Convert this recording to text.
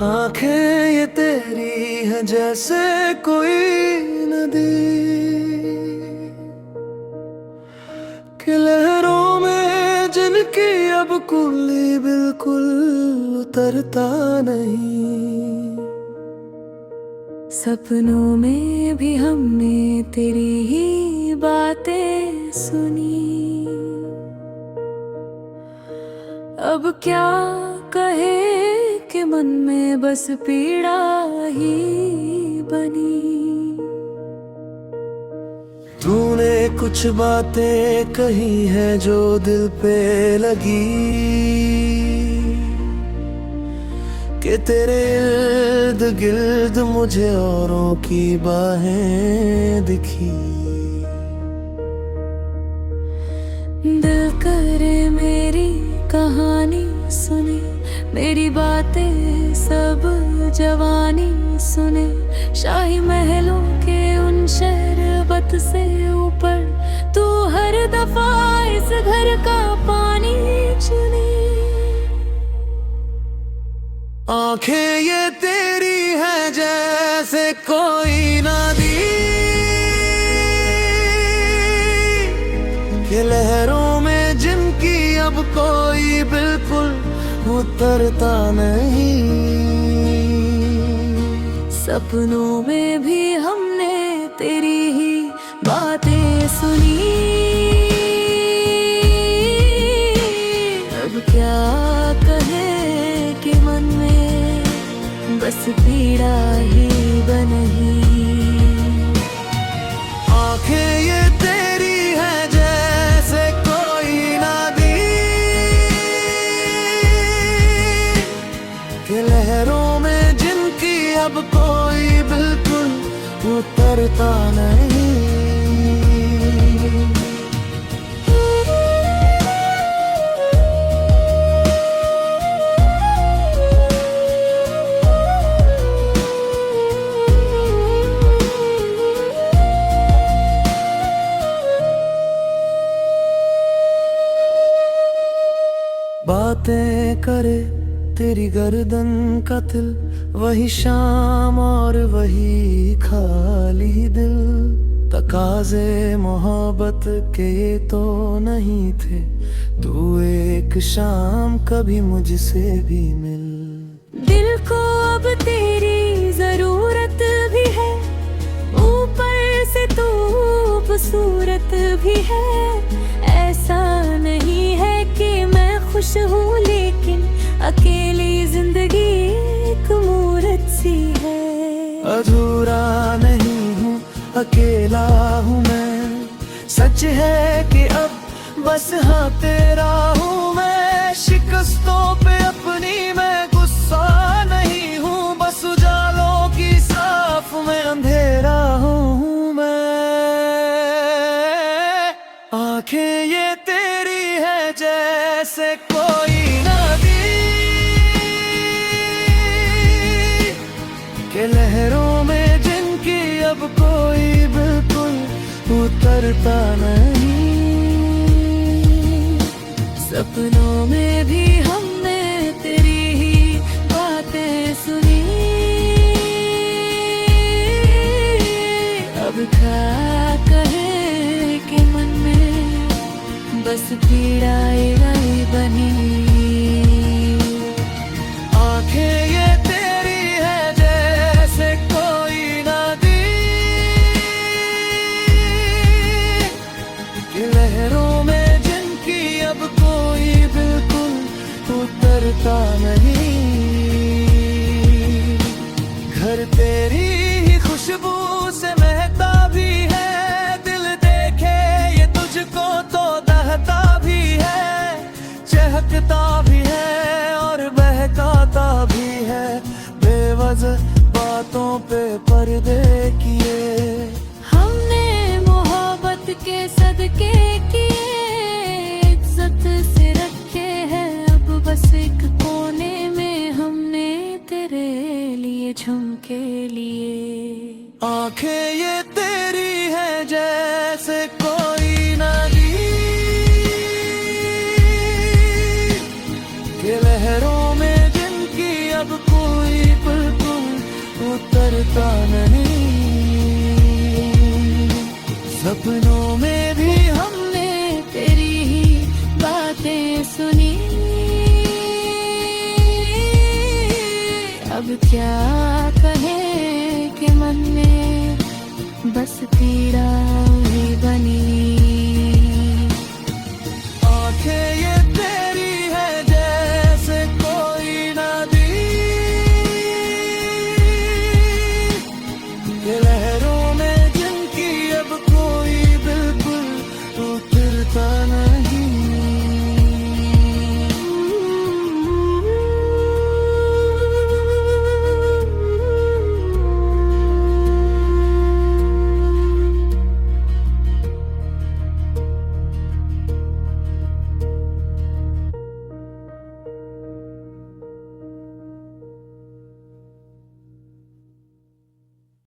आंखें ये तेरी है जैसे कोई नदी कि लहरों में जिनकी अब कुल्ली बिल्कुल उतरता नहीं। सपनों में भी हमने तेरी ही बातें सुनी। अब क्या कहे कि मन में बस पीड़ा ही बनी। तूने कुछ बातें कही हैं जो दिल पे लगी कि तेरे इर्द गिर्द मुझे औरों की बाहें दिखी। दिल करे मेरी कहानी सुने, मेरी बातें सब जवानी सुने। शाही महलों के उन शरबत से ऊपर तू हर दफा इस घर का पानी चुने। आंखें ये तेरी है जैसे कोई नदी कि लहरों में जिनकी अब कोई बिल्कुल उतरता नहीं। सपनों में भी हमने तेरी ही बातें सुनी। अब क्या कहे कि मन में बस पीड़ा ही बनी। आंखें ये तेरी है जैसे कोई नदी कि लहरों में जिनकी अब कोई बिल्कुल उतरता नहीं। बातें करे तेरी गर्दन का तिल, वही शाम और वही खाली दिल। तकाज़े मोहब्बत के तो नहीं थे, तू एक शाम कभी मुझसे भी मिल। दिल को अब तेरी जरूरत भी है, ऊपर से तू खूबसूरत भी है। ऐसा नहीं है कि मैं खुश हूँ, लेकिन अकेली जिंदगी एक मूरत सी है। अधूरा नहीं हूँ, अकेला हूँ मैं। सच है कि अब बस हाँ तेरा हूँ मैं। शिकस्तों पे अपनी मैं गुस्सा नहीं हूँ, बस उजालों की साफ में अंधेरा हूँ मैं। आंखें ये तेरी है जैसे कोई नदी के लहरों में जिनकी अब कोई बिल्कुल उतरता नहीं। सपनों में भी हमने तेरी ही बातें सुनी। अब क्या कहे कि मन में बस पीड़ा ही बनी। आंखें ये तेरी है जैसे कोई नदी कि लहरों में जिनकी अब कोई बिल्कुल उतरता नहीं। घर तेरी ही खुशबू से महकता भी है, दिल देखे ये तुझको तो दहता भी है। चहकता भी है और बहकाता भी है, बेवजह बातों पे पर्दे किए। हमने मोहब्बत के सदके किए, इज्जत से रखे हैं अब बस एक कोने में हमने तेरे लिए झुमके लिए। उतरता नहीं। सपनों में भी हमने तेरी ही बातें सुनी। अब क्या